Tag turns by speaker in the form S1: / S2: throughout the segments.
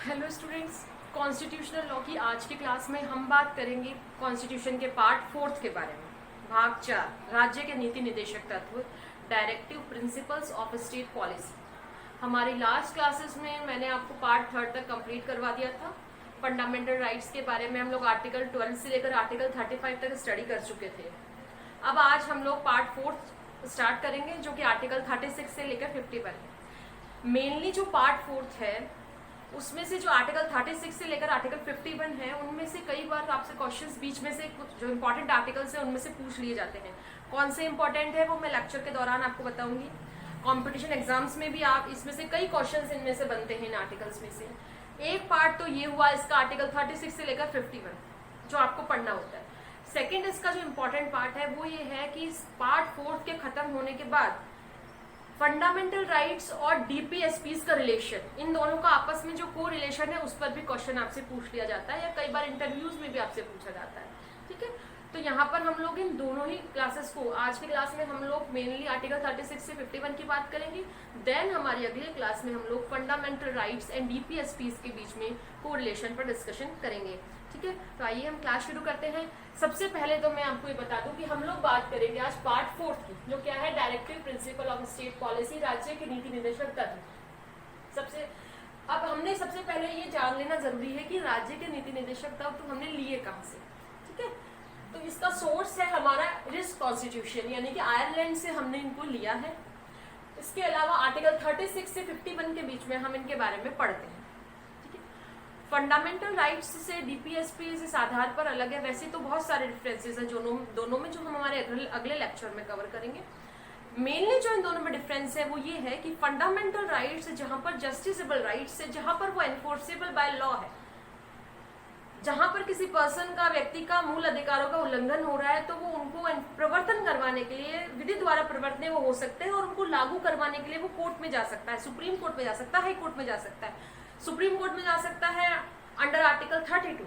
S1: Hello students, constitutional law की आज की क्लास में हम बात करेंगे कॉन्स्टिट्यूशन के पार्ट 4 के बारे में। भाग 4, राज्य के नीति निदेशक तत्व, directive principles of state policy. हमारी लास्ट क्लासेस में मैंने आपको पार्ट 3 तक कंप्लीट करवा दिया था। फंडामेंटल राइट्स के बारे में हम लोग आर्टिकल 12 से लेकर आर्टिकल 35 तक स्टडी कर चुके थे। अब आज हम लोग पार्ट 4 स्टार्ट करेंगे, जो कि आर्टिकल 36 से लेकर 51 है। मेनली जो पार्ट 4 है उसमें से जो आर्टिकल 36 से लेकर आर्टिकल 51 है, उनमें से कई बार आपसे क्वेश्चंस बीच में से कुछ जो इंपॉर्टेंट आर्टिकल्स हैं उनमें से पूछ लिए जाते हैं। कौन से इंपॉर्टेंट है वो मैं लेक्चर के दौरान आपको बताऊंगी। कंपटीशन एग्जाम्स में भी आप इसमें से कई क्वेश्चंस इनमें से बनते हैं इन आर्टिकल्स में से। एक पार्ट तो ये हुआ इसका आर्टिकल 36 से लेकर 51 जो आपको पढ़ना होता है। सेकेंड इसका जो इम्पोर्टेंट पार्ट है वो ये है कि पार्ट 4 के खत्म होने के बाद फंडामेंटल राइट्स और डीपीएसपीज का रिलेशन, इन दोनों का आपस में जो को रिलेशन है उस पर भी क्वेश्चन आपसे पूछ लिया जाता है या कई बार इंटरव्यूज में भी आपसे पूछा जाता है। ठीक है, तो यहाँ पर हम लोग इन दोनों ही क्लासेस को, आज की क्लास में हम लोग मेनली आर्टिकल 36 से 51 की बात करेंगे। देन हमारी अगली क्लास में हम लोग फंडामेंटल राइट्स एंड डीपीएसपीज के बीच में को रिलेशन पर डिस्कशन करेंगे। ठीक है, तो आइए हम क्लास शुरू करते हैं। सबसे पहले तो मैं आपको ये बता दूं कि हम लोग बात करेंगे आज पार्ट 4 की, जो क्या है directive principle of state policy, राज्य के नीति निदेशक तत्व। अब हमने सबसे पहले ये जान लेना जरूरी है कि राज्य के नीति निदेशक तत्व तो हमने लिए कहाँ से। ठीक है, तो इसका सोर्स है हमारा रिस्क कॉन्स्टिट्यूशन, यानी कि आयरलैंड से हमने इनको लिया है। इसके अलावा आर्टिकल 36 से 51 के बीच में हम इनके बारे में पढ़ते हैं। फंडामेंटल राइट्स से डीपीएसपी इस आधार पर अलग है। वैसे तो बहुत सारे डिफरेंसेस हैं दोनों में, जो हम हमारे अगले लेक्चर में कवर करेंगे। मेनली जो इन दोनों में डिफरेंस है वो ये है कि फंडामेंटल राइट्स जहां पर जस्टिसेबल राइट्स है, जहां पर वो एनफोर्सेबल बाय लॉ है, जहां पर किसी पर्सन का, व्यक्ति का मूल अधिकारों का उल्लंघन हो रहा है, तो वो उनको प्रवर्तन करवाने के लिए विधि द्वारा प्रवर्तन वो हो सकते हैं और उनको लागू करवाने के लिए वो कोर्ट में जा सकता है, सुप्रीम कोर्ट में जा सकता है, हाई कोर्ट में जा सकता है। सुप्रीम कोर्ट में जा सकता है अंडर आर्टिकल 32,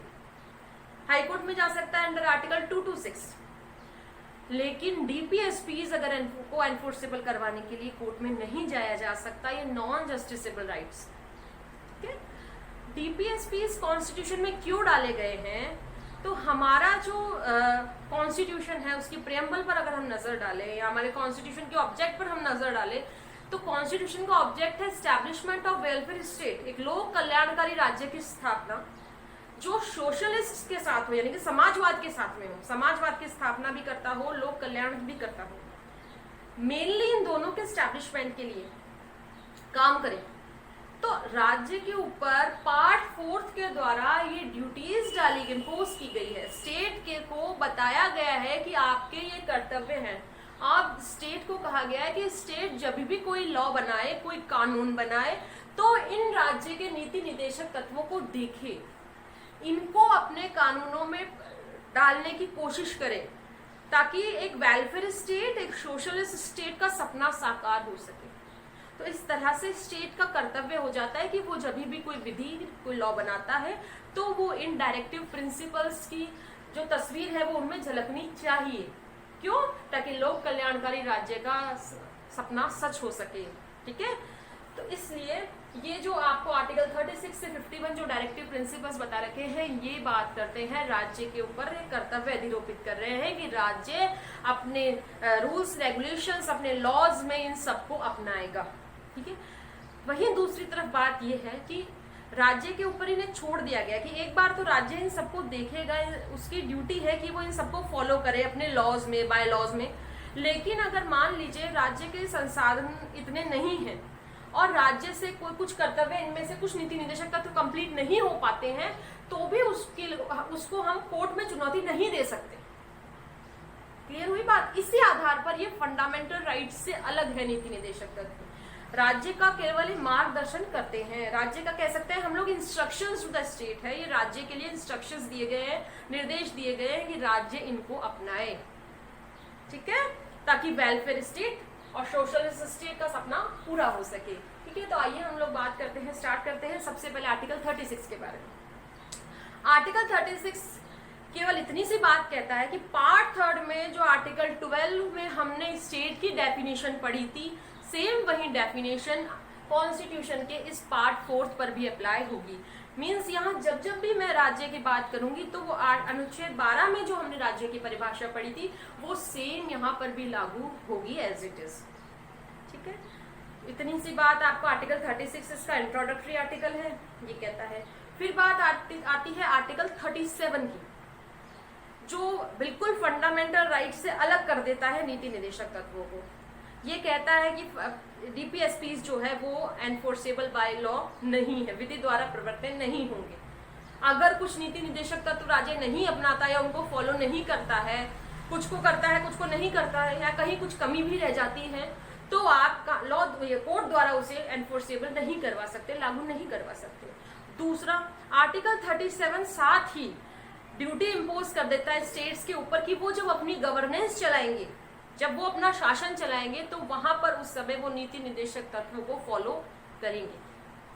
S1: हाई कोर्ट में जा सकता है अंडर आर्टिकल 226। लेकिन डीपीएसपीज अगर को एनफोर्सेबल करवाने के लिए कोर्ट में नहीं जाया जा सकता, ये नॉन जस्टिसेबल राइट्स। ठीक है, डीपीएसपीज कॉन्स्टिट्यूशन में क्यों डाले गए हैं? तो हमारा जो कॉन्स्टिट्यूशन है उसकी प्रेम्बल पर अगर हम नजर डालें या हमारे कॉन्स्टिट्यूशन के ऑब्जेक्ट पर हम नजर डालें, तो कॉन्स्टिट्यूशन का ऑब्जेक्ट है एस्टैब्लिशमेंट ऑफ वेलफेयर स्टेट, एक लोक कल्याणकारी राज्य की स्थापना जो सोशलिस्ट के साथ हो, यानी कि समाजवाद के साथ में हो, समाजवाद की स्थापना भी करता हो, लोक कल्याण भी करता हो। मेनली इन दोनों के एस्टैब्लिशमेंट के लिए काम करें। तो राज्य के ऊपर पार्ट 4 के द्वारा ये ड्यूटीज इम्पोज की गई है। स्टेट के को बताया गया है कि आपके ये कर्तव्य हैं। अब स्टेट को कहा गया है कि स्टेट जब भी कोई लॉ बनाए, कोई कानून बनाए, तो इन राज्य के नीति निदेशक तत्वों को देखे, इनको अपने कानूनों में डालने की कोशिश करे, ताकि एक वेलफेयर स्टेट, एक सोशलिस्ट स्टेट का सपना साकार हो सके। तो इस तरह से स्टेट का कर्तव्य हो जाता है कि वो जब भी कोई विधि, कोई लॉ बनाता है, तो वो इन डायरेक्टिव प्रिंसिपल्स की जो तस्वीर है वो उनमें झलकनी चाहिए। क्यों? ताकि लोक कल्याणकारी राज्य का सपना सच हो सके। ठीक है, तो इसलिए ये जो आपको आर्टिकल 36 से 51 जो डायरेक्टिव प्रिंसिपल्स बता रखे हैं, ये बात करते हैं राज्य के ऊपर कर्तव्य अधिरोपित कर रहे हैं कि राज्य अपने रूल्स रेगुलेशंस, अपने लॉज में इन सबको अपनाएगा। ठीक है, वहीं दूसरी तरफ बात ये है कि राज्य के ऊपर इन्हें छोड़ दिया गया कि एक बार तो राज्य इन सबको देखेगा, उसकी ड्यूटी है कि वो इन सबको फॉलो करे अपने लॉज में, बाय लॉज में। लेकिन अगर मान लीजिए राज्य के संसाधन इतने नहीं हैं और राज्य से कोई कुछ कर्तव्य, इनमें से कुछ नीति निदेशक तत्व कंप्लीट नहीं हो पाते हैं, तो भी उसको हम कोर्ट में चुनौती नहीं दे सकते। क्लियर हुई बात? इसी आधार पर ये फंडामेंटल राइट्स से अलग है नीति निदेशक तत्व। राज्य का केवल मार्गदर्शन करते हैं, राज्य का कह सकते हैं हम लोग इंस्ट्रक्शंस टू द स्टेट है, ये राज्य के लिए इंस्ट्रक्शंस दिए गए हैं, निर्देश दिए गए हैं कि राज्य इनको अपनाए। ठीक है, ताकि वेलफेयर स्टेट और सोशलिस्ट स्टेट का सपना पूरा हो सके। ठीक है, तो आइए हम लोग बात करते हैं, स्टार्ट करते हैं सबसे पहले आर्टिकल 36 के बारे में। आर्टिकल 36 केवल इतनी सी बात कहता है कि पार्ट 3 में जो आर्टिकल 12 में हमने स्टेट की डेफिनेशन पढ़ी थी, सेम वही डेफिनेशन कॉन्स्टिट्यूशन के इस पार्ट 4 पर भी अप्लाई होगी। मीन्स यहाँ जब जब भी मैं राज्य की बात करूंगी तो वो अनुच्छेद 12 में जो हमने राज्य की परिभाषा पढ़ी थी वो सेम यहाँ पर भी लागू होगी एज इट इज। ठीक है, इतनी सी बात आपको आर्टिकल 36 इसका इंट्रोडक्टरी आर्टिकल है, ये कहता है। फिर बात आती है आर्टिकल 37 की, जो बिल्कुल फंडामेंटल राइट से अलग कर देता है नीति निदेशक तत्वों को। ये कहता है कि डीपीएसपीज जो है वो एनफोर्सेबल बाय लॉ नहीं है, विधि द्वारा प्रवर्तन नहीं होंगे। अगर कुछ नीति निदेशक तत्व राज्य नहीं अपनाता या उनको फॉलो नहीं करता है, कुछ को करता है कुछ को नहीं करता है, या कहीं कुछ कमी भी रह जाती है, तो आप लॉ कोर्ट द्वारा उसे एनफोर्सेबल नहीं करवा सकते, लागू नहीं करवा सकते। दूसरा, आर्टिकल 37 साथ ही ड्यूटी इम्पोज कर देता है स्टेट्स के ऊपर कि वो जब अपनी गवर्नेंस चलाएंगे, जब वो अपना शासन चलाएंगे, तो वहां पर उस समय वो नीति निदेशक तत्वों को फॉलो करेंगे।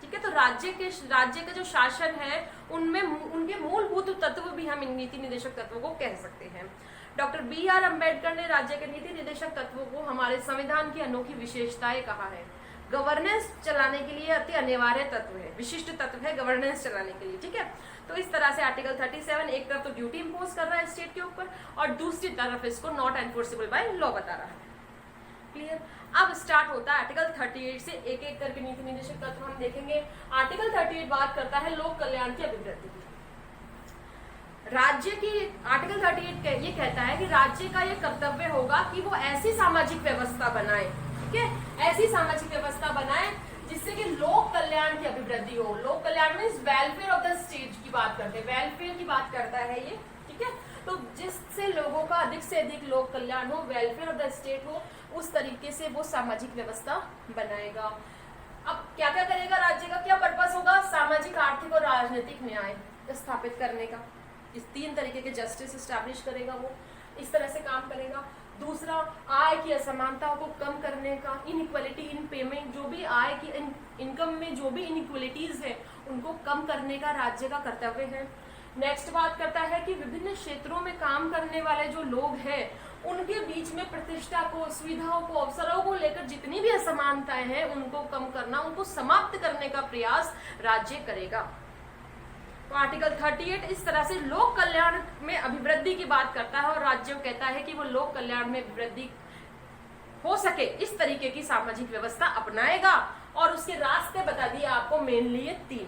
S1: ठीक है, तो राज्य का जो शासन है उनमें उनके मूलभूत तत्व भी हम इन नीति निदेशक तत्वों को कह सकते हैं। डॉक्टर BR अम्बेडकर ने राज्य के नीति निदेशक तत्वों को हमारे संविधान की अनोखी विशेषताएं कहा है। गवर्नेंस चलाने के लिए अति अनिवार्य तत्व है, विशिष्ट तत्व है गवर्नेंस चलाने के लिए। ठीक है, तो इस तरह से आर्टिकल 37 एक तरफ तो ड्यूटी इंपोज कर रहा है स्टेट के ऊपर और दूसरी तरफ इसको नॉट एनफोर्सेबल बाय लॉ बता रहा है। क्लियर। अब स्टार्ट होता है आर्टिकल 38 से एक एक करके नीति निदेशक तत्व हम देखेंगे। आर्टिकल 38 बात करता है लोक कल्याण की अभिवृद्धि की। राज्य की आर्टिकल 38 ये कहता है कि राज्य का ये कर्तव्य होगा कि वो ऐसी सामाजिक व्यवस्था बनाए, ठीक है, ऐसी सामाजिक व्यवस्था बनाए जिससे कि लोक कल्याण की अभिवृद्धि हो। लोक कल्याण means welfare of the state की बात करते हैं, वेलफेयर की बात करता है ये। ठीक है, तो जिससे लोगों का अधिक से अधिक लोक कल्याण हो, वेलफेयर ऑफ द स्टेट हो, उस तरीके से वो सामाजिक व्यवस्था बनाएगा। अब क्या क्या करेगा राज्य का, क्या पर्पस होगा? सामाजिक, आर्थिक और राजनीतिक न्याय स्थापित करने का। इस 3 तरीके के जस्टिस स्टैब्लिश करेगा, वो इस तरह से काम करेगा। दूसरा, आय की असमानताओं को कम करने का, इनइक्वालिटी इन पेमेंट, जो भी आय की इनकम में जो भी इनइक्वालिटीज है उनको कम करने का राज्य का कर्तव्य है। नेक्स्ट बात करता है कि विभिन्न क्षेत्रों में काम करने वाले जो लोग हैं उनके बीच में प्रतिष्ठा को, सुविधाओं को, अवसरों को लेकर जितनी भी असमानताएं हैं उनको कम करना, उनको समाप्त करने का प्रयास राज्य करेगा। तो आर्टिकल 38 इस तरह से लोक कल्याण में अभिवृद्धि की बात करता है और राज्य कहता है कि वो लोक कल्याण में अभिवृद्धि हो सके इस तरीके की सामाजिक व्यवस्था अपनाएगा। और उसके रास्ते बता दिए आपको, मेनली ये 3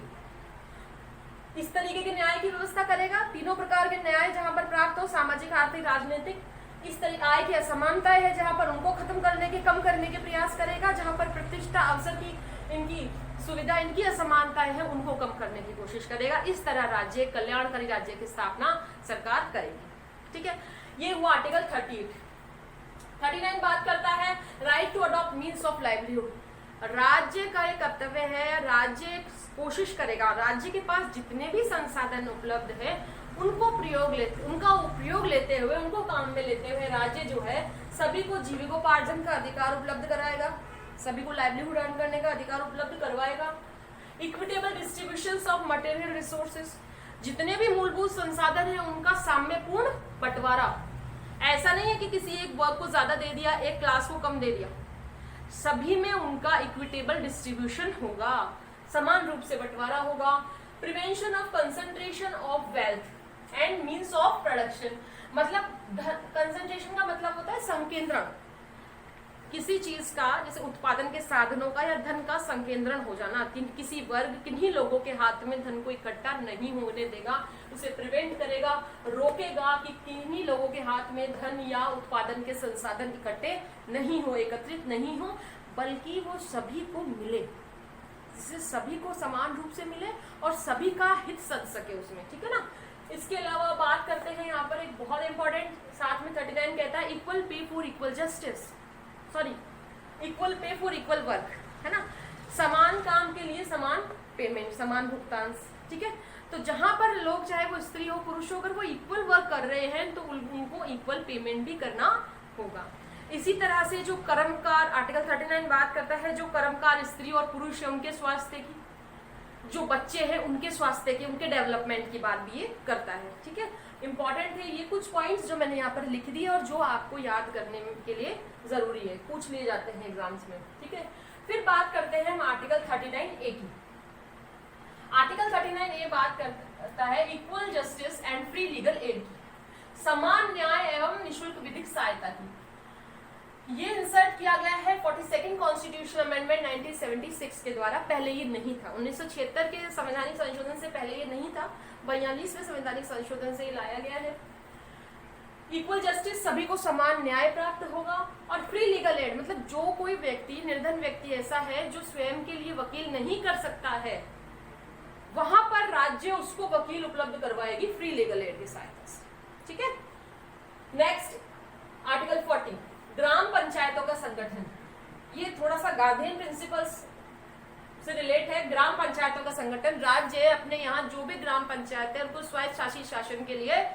S1: इस तरीके के न्याय की व्यवस्था करेगा। तीनों प्रकार के न्याय जहां पर प्राप्त हो, सामाजिक, आर्थिक, राजनीतिक। इस तरीके आय की असमानताएं है जहां पर उनको खत्म करने के, कम करने के प्रयास करेगा। जहां पर प्रतिष्ठा, अवसर की, इनकी सुविधा, इनकी असमानताएं हैं उनको कम करने की कोशिश करेगा। इस तरह राज्य, कल्याणकारी राज्य की स्थापना सरकार करेगी। ठीक है, ये हुआ आर्टिकल 38। 39 बात करता है right to adopt means of livelihood. राज्य का एक कर्तव्य है, राज्य कोशिश करेगा, राज्य के पास जितने भी संसाधन उपलब्ध है उनका उपयोग लेते हुए, उनको काम में लेते हुए राज्य जो है सभी को जीविकोपार्जन का अधिकार उपलब्ध कराएगा, सभी को लाइवलीहुड अर्न करने का अधिकार उपलब्ध करवाएगा। Equitable distribution of material resources, जितने भी मूलभूत संसाधन है उनका साम्यपूर्ण बंटवारा। ऐसा नहीं है कि किसी एक वर्ग को ज्यादा दे दिया, एक क्लास को कम दे दिया, सभी में उनका इक्विटेबल डिस्ट्रीब्यूशन होगा, समान रूप से बंटवारा होगा। Prevention of concentration of wealth and means of production, मतलब कंसंट्रेशन का मतलब होता है संकेंद्रण, किसी चीज का, जैसे उत्पादन के साधनों का या धन का संकेंद्रण हो जाना। किसी वर्ग, किन्हीं लोगों के हाथ में धन को इकट्ठा नहीं होने देगा, उसे प्रिवेंट करेगा, रोकेगा कि किन्हीं लोगों के हाथ में धन या उत्पादन के संसाधन इकट्ठे नहीं हो, एकत्रित नहीं हो, बल्कि वो सभी को मिले, जिससे सभी को समान रूप से मिले और सभी का हित सध सके उसमें। ठीक है ना। इसके अलावा बात करते हैं यहाँ पर एक बहुत इंपॉर्टेंट, साथ में 39 कहता है equal pay for equal justice, equal pay for equal work, है ना, समान काम के लिए समान पेमेंट, समान भुगतान। ठीक है, तो जहां पर लोग, चाहे वो स्त्री हो पुरुष हो, अगर वो इक्वल वर्क कर रहे हैं तो उनको इक्वल पेमेंट भी करना होगा। इसी तरह से जो कर्मकार, आर्टिकल 39 बात करता है जो कर्मकार स्त्री और पुरुष है उनके स्वास्थ्य की, जो बच्चे हैं उनके स्वास्थ्य की, उनके डेवलपमेंट की बात भी ये करता है। ठीक है, इंपॉर्टेंट है ये कुछ पॉइंट्स जो मैंने यहाँ पर लिख दिए और जो आपको याद करने के लिए जरूरी है, पूछ लिए जाते हैं एग्जाम्स में। ठीक है, फिर बात करते हैं हम आर्टिकल 39A की। आर्टिकल 39 ये बात करता है equal justice and free legal aid की, समान न्याय एवं निशुल्क विधिक सहायता की। ये इंसर्ट किया गया है 42nd कॉन्स्टिट्यूशन अमेंडमेंट 1976 के द्वारा। पहले ये नहीं था, 1976 के संवैधानिक संशोधन से पहले ये नहीं था, 42वें संवैधानिक संशोधन से ये लाया गया है। इक्वल जस्टिस, सभी को समान न्याय प्राप्त होगा, और फ्री लीगल एड मतलब जो कोई व्यक्ति, निर्धन व्यक्ति ऐसा है जो स्वयं के लिए वकील नहीं कर सकता है, वहां पर राज्य उसको वकील उपलब्ध करवाएगी फ्री लीगल एड की सहायता से। ठीक है। नेक्स्ट आर्टिकल 40 ग्राम पंचायतों का संगठन। ये थोड़ा सा गांधीयन प्रिंसिपल्स से रिलेट है। ग्राम पंचायतों का संगठन, राज्य अपने यहाँ जो भी ग्राम पंचायत है उनको स्वायत्त शासी शासन के लिए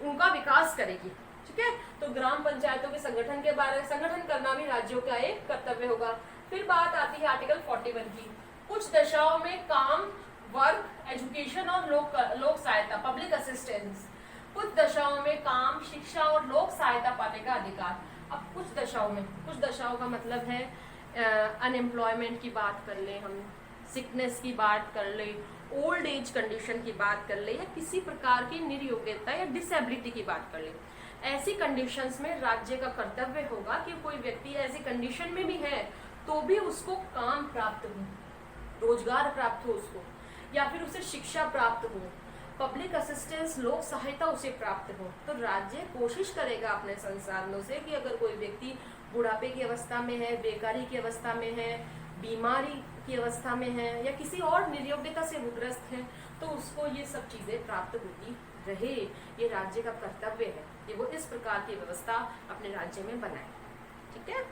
S1: उनका विकास करेगी। ठीक है। तो ग्राम पंचायतों के संगठन के बारे में, संगठन करना भी राज्यों का एक कर्तव्य होगा। फिर बात आती है आर्टिकल 41 की, कुछ दशाओं में काम, वर्क, एजुकेशन और लोक सहायता, पब्लिक असिस्टेंस। कुछ दशाओं में काम, शिक्षा और लोक सहायता पाने का अधिकार। अब कुछ दशाओं में, कुछ दशाओं का मतलब है अनएम्प्लॉयमेंट की बात कर ले, हम सिकनेस की बात कर ले, ओल्ड एज कंडीशन की बात कर ले, या किसी प्रकार की निर्योग्यता या डिसेबिलिटी की बात कर ले। ऐसी कंडीशंस में राज्य का कर्तव्य होगा कि कोई व्यक्ति ऐसी कंडीशन में भी है तो भी उसको काम प्राप्त हो, रोजगार प्राप्त हो उसको, या फिर उसे शिक्षा प्राप्त हो, पब्लिक असिस्टेंस, लोक सहायता उसे प्राप्त हो। तो राज्य कोशिश करेगा अपने संसाधनों से कि अगर कोई व्यक्ति बुढ़ापे की अवस्था में है, बेकारी की अवस्था में है, बीमारी की अवस्था में है, या किसी और निर्योग्यता से ग्रस्त है, तो उसको ये सब चीजें प्राप्त होती रहे। ये राज्य का कर्तव्य है कि वो इस प्रकार की व्यवस्था अपने राज्य में बनाए। ठीक है।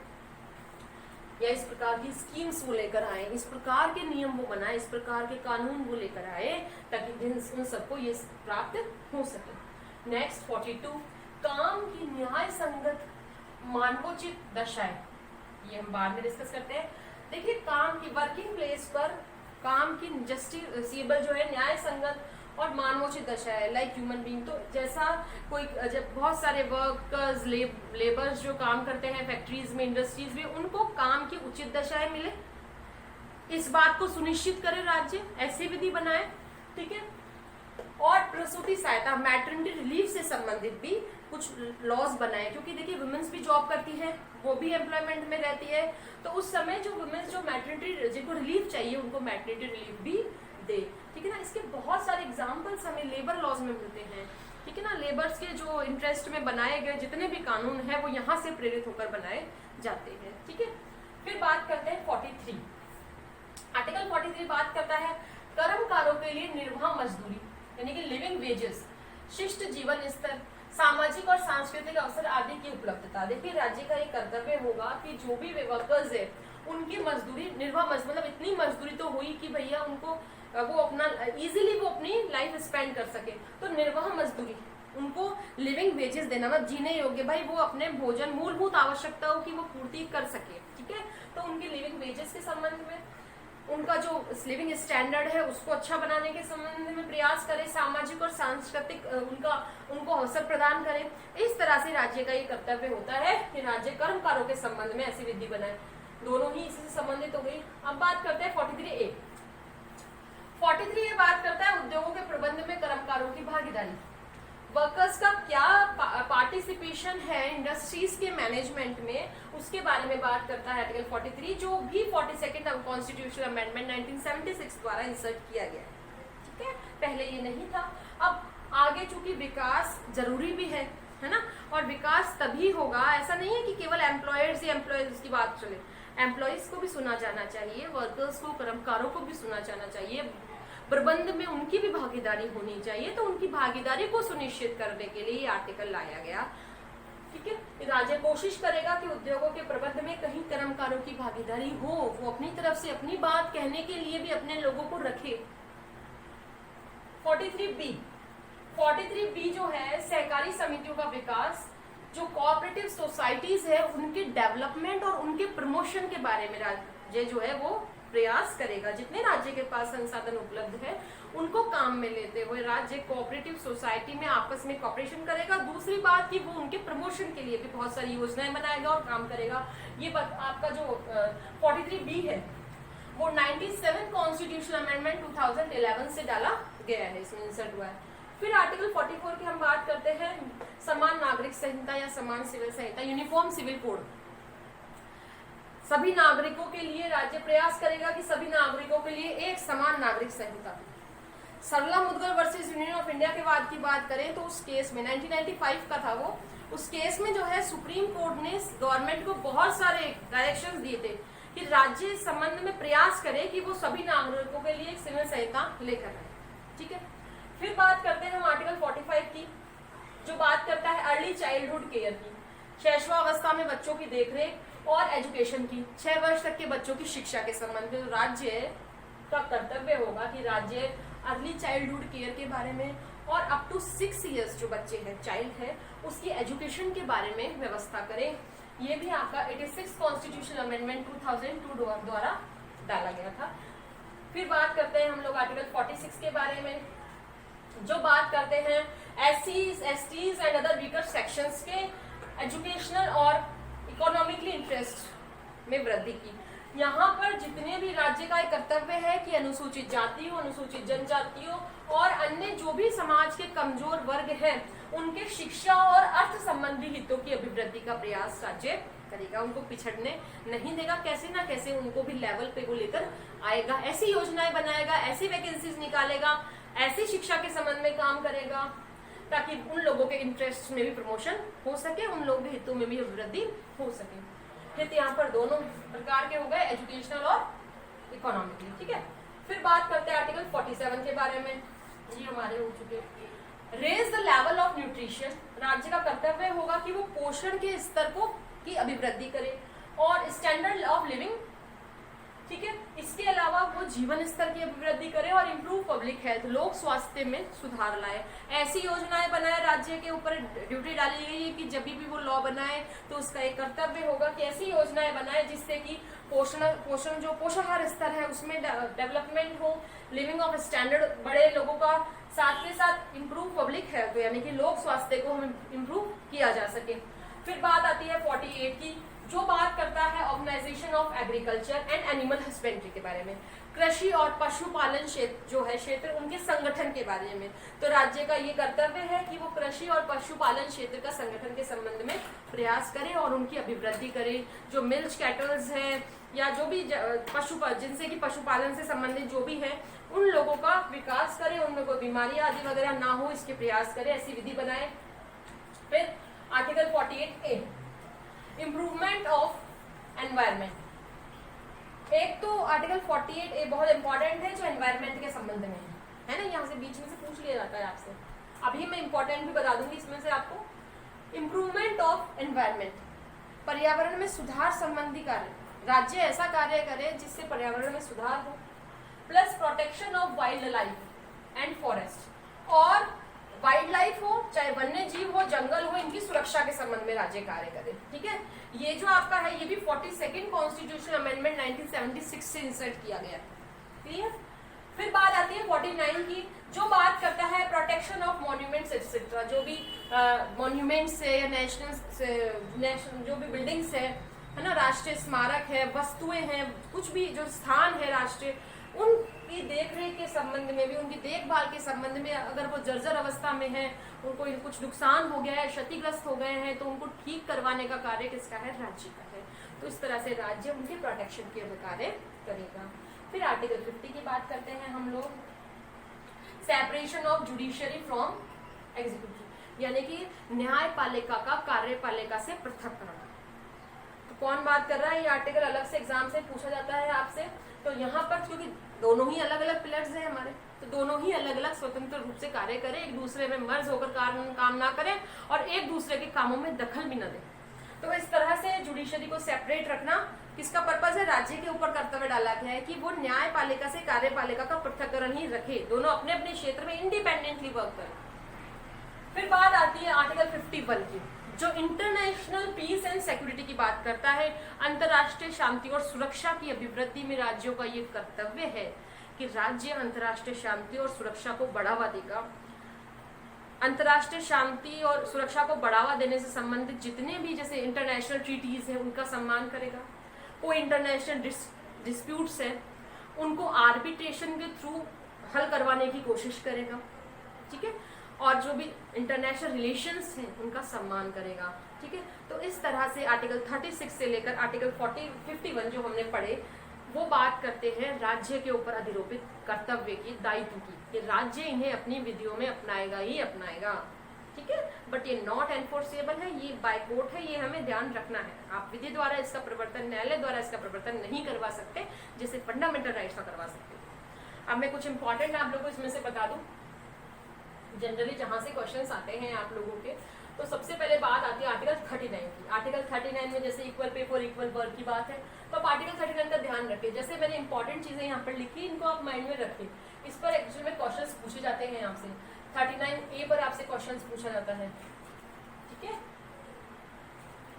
S1: या इस प्रकार की स्कीम्स वो लेकर आए, इस प्रकार के नियम वो बनाए, इस प्रकार के कानून वो लेकर आए ताकि उन सबको ये प्राप्त हो सके। नेक्स्ट 42 काम की न्याय संगत मानवोचित दशाएं, ये हम बाद में डिस्कस करते हैं। देखिए, काम की वर्किंग प्लेस पर काम की जस्टिसेबल जो है, न्याय संगत और मानवोचित दशा है, लाइक ह्यूमन बीइंग। तो जैसा कोई, जब बहुत सारे वर्कर्स, लेबर्स जो काम करते हैं फैक्ट्रीज में, इंडस्ट्रीज में, उनको काम की उचित दशाएं मिले, इस बात को सुनिश्चित करे राज्य, ऐसी विधि बनाए। ठीक है। और प्रसूति सहायता, मैटरनिटी रिलीफ से संबंधित भी कुछ लॉज बनाए, क्योंकि देखिए वुमेन्स भी जॉब करती है, वो भी एम्प्लॉयमेंट में रहती है, तो उस समय जो वुमेन्स जो मैटरनिटी, जिनको रिलीफ चाहिए, उनको मैटरनिटी रिलीफ भी दे। ठीक है ना। इसके बहुत सारे एग्जाम्पल्स हमें लेबर लॉज में मिलते हैं। ठीक है ना। लेबर्स के जो इंटरेस्ट में बनाए गए जितने भी कानून है वो यहाँ से प्रेरित होकर बनाए जाते हैं। ठीक है। फिर बात करते हैं 43 आर्टिकल 43 बात करता है कर्मकारों के लिए निर्वाह मजदूरी, यानी कि लिविंग वेजेस, शिष्ट जीवन स्तर, सामाजिक और सांस्कृतिक अवसर आदि की उपलब्धता। देखिए, राज्य का एक कर्तव्य होगा कि जो भी वर्कर्स है उनकी मजदूरी, निर्वाह मजदूरी, मतलब इतनी मजदूरी तो हुई कि भैया उनको वो अपना इजीली वो अपनी लाइफ स्पेंड कर सके। तो निर्वाह मजदूरी, उनको लिविंग वेजेस देना, मतलब जीने योग्य, भाई वो अपने भोजन, मूलभूत आवश्यकताओं की वो पूर्ति कर सके। ठीक है। तो उनकी लिविंग वेजेस के संबंध में, उनका जो लिविंग स्टैंडर्ड है उसको अच्छा बनाने के संबंध में प्रयास करें, सामाजिक और सांस्कृतिक उनको अवसर प्रदान करें। इस तरह से राज्य का ये कर्तव्य होता है कि राज्य कर्मकारों के संबंध में ऐसी विधि बनाए। दोनों ही इसी से संबंधित हो गई। अब बात करते हैं 43A। 43 ये बात करता है उद्योगों के प्रबंध में कर्मकारों की भागीदारी, वर्कर्स का क्या पार्टिसिपेशन है इंडस्ट्रीज के मैनेजमेंट में, उसके बारे में बात करता है आर्टिकल 43, जो भी 42nd कॉन्स्टिट्यूशन अमेंडमेंट 1976 द्वारा इंसर्ट किया गया है। ठीक है। पहले ये नहीं था। अब आगे चूंकि विकास जरूरी भी है ना, और विकास तभी होगा, ऐसा नहीं है कि केवल एम्प्लॉयर्स ही एम्प्लॉयर्स की बात चले, एम्प्लॉयज को भी सुना जाना चाहिए, वर्कर्स को, कर्मकारों को भी सुना जाना चाहिए, प्रबंध में उनकी भी भागीदारी होनी चाहिए। तो उनकी भागीदारी को सुनिश्चित करने के लिए ये आर्टिकल लाया गया। ठीक है। राज्य कोशिश करेगा कि उद्योगों के प्रबंध में कहीं कर्मकारों की भागीदारी हो, वो अपनी तरफ से अपनी बात कहने के लिए भी अपने लोगों को रखे। 43B जो है सहकारी समितियों का विकास, जो कोऑपरेटिव सोसाइटीज है उनके डेवलपमेंट और उनके प्रमोशन के बारे में राज्य जो है वो प्रयास करेगा। जितने राज्य के पास संसाधन उपलब्ध है उनको काम में लेते हुए राज्य कोऑपरेटिव सोसाइटी में आपस में कॉपरेशन करेगा। दूसरी बात कि वो उनके प्रमोशन के लिए भी बहुत सारी योजनाएं बनाएगा और काम करेगा। ये आपका जो 43B है वो 97 कॉन्स्टिट्यूशनल अमेंडमेंट 2011 से डाला गया है, इसमें इंसर्ट हुआ है। फिर आर्टिकल 44 की हम बात करते हैं, समान नागरिक संहिता या समान सिविल संहिता, यूनिफॉर्म सिविल कोड। सभी नागरिकों के लिए राज्य प्रयास करेगा कि सभी नागरिकों के लिए एक समान नागरिक संहिता। Sarla Mudgal versus union of India के बाद की बात करें तो उस केस में 1995 का था वो, उस केस में जो है सुप्रीम कोर्ट ने गवर्नमेंट को बहुत सारे डायरेक्शंस दिए थे कि राज्य इस संबंध में प्रयास करे कि वो सभी नागरिकों के लिए एक सिविल संहिता लेकर आए। ठीक है, फिर बात करते हैं हम आर्टिकल 45 की, जो बात करता है अर्ली चाइल्डहुड केयर की, शैशवावस्था में बच्चों की देखरेख और एजुकेशन की, 6 वर्ष तक के बच्चों की शिक्षा के संबंध में राज्य का कर्तव्य होगा कि राज्य अर्ली चाइल्डहुड केयर के बारे में और अप टू 6 इयर्स जो बच्चे हैं, चाइल्ड है, उसकी एजुकेशन के बारे में व्यवस्था करें। ये भी आपका 86 कॉन्स्टिट्यूशनल अमेंडमेंट 2002 द्वारा डाला गया था। फिर बात करते हैं हम लोग आर्टिकल 46 के बारे में, जो बात करते हैं एससीज, STs and other weaker sections के एजुकेशनल और इकोनॉमिकली इंटरेस्ट में वृद्धि की। यहाँ पर जितने भी राज्य का एक कर्तव्य है कि अनुसूचित जातियों, अनुसूचित जनजातियों और अन्य जो भी समाज के कमजोर वर्ग हैं, उनके शिक्षा और अर्थ संबंधी हितों की अभिवृद्धि का प्रयास राज्य करेगा, उनको पिछड़ने नहीं देगा, कैसे ना कैसे उनको भी लेवल पे वो लेकर आएगा, ऐसी योजनाएं बनाएगा, ऐसी वैकेंसीज निकालेगा, ऐसी शिक्षा के संबंध में काम करेगा ताकि उन लोगों के इंटरेस्ट में भी प्रमोशन हो सके, उन लोगों के हितों में भी अभिवृद्धि हो सके। हित यहाँ पर दोनों प्रकार के हो गए, एजुकेशनल और इकोनॉमिकली। ठीक है, फिर बात करते हैं आर्टिकल 47 के बारे में, ये हमारे हो चुके। Raise the level of nutrition, राज्य का कर्तव्य होगा कि वो पोषण के स्तर को की अभिवृद्धि करे और स्टैंडर्ड ऑफ लिविंग, ठीक है, इसके अलावा वो जीवन स्तर की अभिवृद्धि करे और इम्प्रूव पब्लिक हेल्थ, लोक स्वास्थ्य में सुधार लाए। ऐसी योजनाएं बनाए, राज्य के ऊपर ड्यूटी डाली गई है कि जब भी वो लॉ बनाए तो उसका एक कर्तव्य होगा कि ऐसी योजनाएं बनाए जिससे कि पोषण जो पोषाहार स्तर है उसमें डेवलपमेंट हो, लिविंग ऑफ स्टैंडर्ड बड़े लोगों का, साथ के साथ इम्प्रूव पब्लिक हेल्थ यानी कि लोक स्वास्थ्य को इम्प्रूव किया जा सके। फिर बात आती है 48 की, जो बात करता है organisation of agriculture and animal husbandry के बारे में, कृषि और पशुपालन क्षेत्र जो है क्षेत्र, उनके संगठन के बारे में। तो राज्य का ये कर्तव्य है कि वो कृषि और पशुपालन क्षेत्र का संगठन के संबंध में प्रयास करे और उनकी अभिवृद्धि करे। जो मिल्क कैटल्स है या जो भी जिनसे कि पशुपालन से संबंधित जो भी है, उन लोगों का विकास करे, उन लोगों को बीमारियां आदि वगैरह ना हो इसके प्रयास करे, ऐसी विधि बनाए। फिर article 48A, improvement of environment. एक तो आर्टिकल 48A बहुत इंपॉर्टेंट है जो एनवायरमेंट के संबंध में है ना, यहाँ से बीच में से पूछ लिया जाता है आपसे, अभी मैं इंपॉर्टेंट भी बता दूंगी इसमें से आपको। इम्प्रूवमेंट ऑफ एनवायरमेंट, पर्यावरण में सुधार संबंधी कार्य, राज्य ऐसा कार्य करे जिससे पर्यावरण में सुधार हो, plus protection of wild life and forest, और वाइल्ड लाइफ हो चाहे वन्य जीव हो, जंगल हो, इनकी सुरक्षा के संबंध में राज्य कार्य करे। ठीक है, ये जो आपका है ये भी 42nd कॉन्स्टिट्यूशनल अमेंडमेंट 1976 से इंसर्ट किया गया। क्लियर। फिर बात आती है 49 की, जो बात करता है प्रोटेक्शन ऑफ मॉन्यूमेंट्स एक्सेट्रा, जो भी मॉन्यूमेंट्स है या नेशनल जो भी बिल्डिंग्स है ना, राष्ट्रीय स्मारक है, वस्तुएं हैं, कुछ भी जो स्थान है राष्ट्रीय, उनकी देखरेख के संबंध में भी, उनकी देखभाल के संबंध में, अगर वो जर्जर अवस्था में है, उनको कुछ नुकसान हो गया है, क्षतिग्रस्त हो गए हैं, तो उनको ठीक करवाने का कार्य किसका है? राज्य का है। तो इस तरह से राज्य उनके प्रोटेक्शन के कार्य करेगा। फिर आर्टिकल 50 की बात करते हैं हम लोग, separation of judiciary from executive, यानी कि न्यायपालिका का कार्यपालिका से पृथककरण। तो कौन बात कर रहा है? ये आर्टिकल अलग से एग्जाम से पूछा जाता है आपसे। तो यहाँ पर क्योंकि दोनों ही अलग अलग पिलर्स हैं हमारे, तो दोनों ही अलग अलग स्वतंत्र रूप से कार्य करें, एक दूसरे में मर्ज होकर काम ना करें और एक दूसरे के कामों में दखल भी न दें। तो इस तरह से जुडिशरी को सेपरेट रखना किसका पर्पज है? राज्य के ऊपर कर्तव्य डाला गया है कि वो न्यायपालिका से कार्यपालिका का पृथक्करण ही रखे, दोनों अपने अपने क्षेत्र में इंडिपेंडेंटली वर्क करें। फिर बात आती है आर्टिकल 51 की, जो इंटरनेशनल पीस एंड सिक्योरिटी की बात करता है। अंतर्राष्ट्रीय शांति और सुरक्षा की अभिवृद्धि में राज्यों का ये कर्तव्य है कि राज्य अंतर्राष्ट्रीय शांति और सुरक्षा को बढ़ावा देगा। अंतर्राष्ट्रीय शांति और सुरक्षा को बढ़ावा देने से संबंधित जितने भी जैसे इंटरनेशनल ट्रीटीज हैं उनका सम्मान करेगा। कोई इंटरनेशनल डिस्प्यूट्स है उनको आर्बिट्रेशन के थ्रू हल करवाने की कोशिश करेगा, ठीक है, और जो भी इंटरनेशनल रिलेशंस हैं उनका सम्मान करेगा, ठीक है। तो इस तरह से आर्टिकल 36 से लेकर आर्टिकल 51 जो हमने पढ़े वो बात करते हैं राज्य के ऊपर अधिरोपित कर्तव्य की, दायित्व की, कि राज्य इन्हें अपनी विधियों में अपनाएगा ही अपनाएगा, ठीक है। बट ये नॉट एनफोर्सेबल है, ये बाय कोर्ट है, ये हमें ध्यान रखना है। आप विधि द्वारा इसका प्रवर्तन, न्यायालय द्वारा इसका प्रवर्तन नहीं करवा सकते जैसे फंडामेंटल राइट्स का करवा सकते। अब मैं कुछ इंपॉर्टेंट आप लोगों को इसमें से बता दूं, जनरली जहां से क्वेश्चंस आते हैं आप लोगों के, तो सबसे पहले बात आती है आर्टिकल 39 की। आर्टिकल 39 में जैसे equal pay for equal work की बात है, तो आप आर्टिकल 39 का ध्यान रखें। जैसे मैंने इंपॉर्टेंट चीजें यहाँ पर लिखी, इनको आप माइंड में रखें। इस पर एक्चुअल में क्वेश्चंस पूछे जाते हैं आपसे। 39A पर आपसे क्वेश्चंस पूछा जाता है, ठीक है।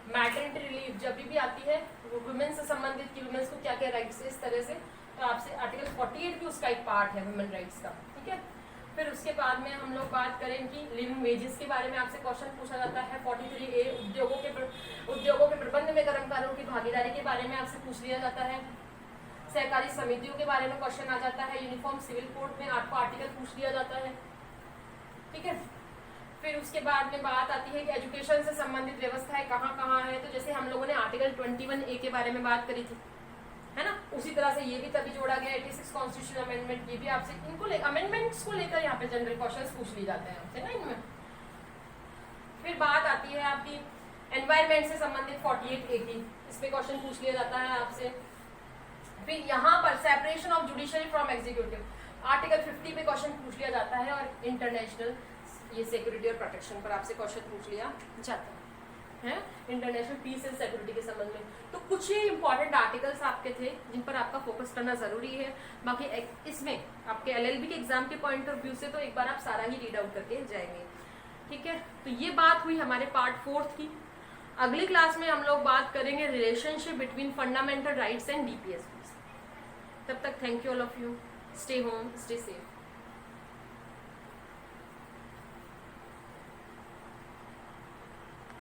S1: मैटरनिटी रिलीफ जब भी आती है वुमेन से संबंधित कि वुमेन्स को क्या क्या राइट्स है इस तरह से, तो आपसे आर्टिकल 48 भी उसका एक पार्ट है वुमेन राइट्स का, ठीक है। फिर उसके बाद में हम लोग बात करें कि लिविंग वेजेस के बारे में आपसे क्वेश्चन पूछा जाता है। 43A उद्योगों के प्रबंध में कर्मकारों की भागीदारी के बारे में आपसे पूछ लिया जाता है। सहकारी समितियों के बारे में क्वेश्चन आ जाता है। यूनिफॉर्म सिविल कोड में आपको आर्टिकल पूछ लिया जाता है, ठीक है। फिर उसके बाद में बात आती है कि एजुकेशन से संबंधित व्यवस्थाएं कहाँ कहाँ है, तो जैसे हम लोगों ने आर्टिकल 21A के बारे में बात करी थी, है ना, उसी तरह से ये भी तभी जोड़ा गया 86 कॉन्स्टिट्यूशन अमेंडमेंट। ये भी आपसे इनको अमेंडमेंट्स को लेकर यहाँ पे जनरल क्वेश्चंस पूछ लिए जाते हैं आपसे ना इनमें। फिर बात आती है आपकी एनवायरमेंट से संबंधित 48A की, इस पे क्वेश्चन पूछ लिया जाता है आपसे। फिर यहाँ पर separation of judiciary from executive, article 50 पे क्वेश्चन पूछ लिया जाता है। और इंटरनेशनल ये सिक्योरिटी और प्रोटेक्शन पर आपसे क्वेश्चन पूछ लिया जाता है, इंटरनेशनल पीस एंड सिक्योरिटी के संबंध में। तो कुछ ही इंपॉर्टेंट आर्टिकल्स आपके थे जिन पर आपका फोकस करना जरूरी है। बाकी इसमें आपके LLB के एग्जाम के पॉइंट ऑफ व्यू से तो एक बार आप सारा ही रीड आउट करके जाएंगे, ठीक है। तो ये बात हुई हमारे पार्ट 4 की। अगली क्लास में हम लोग बात करेंगे relationship between fundamental rights and DPSP। तब तक thank you all of you, stay home, stay safe.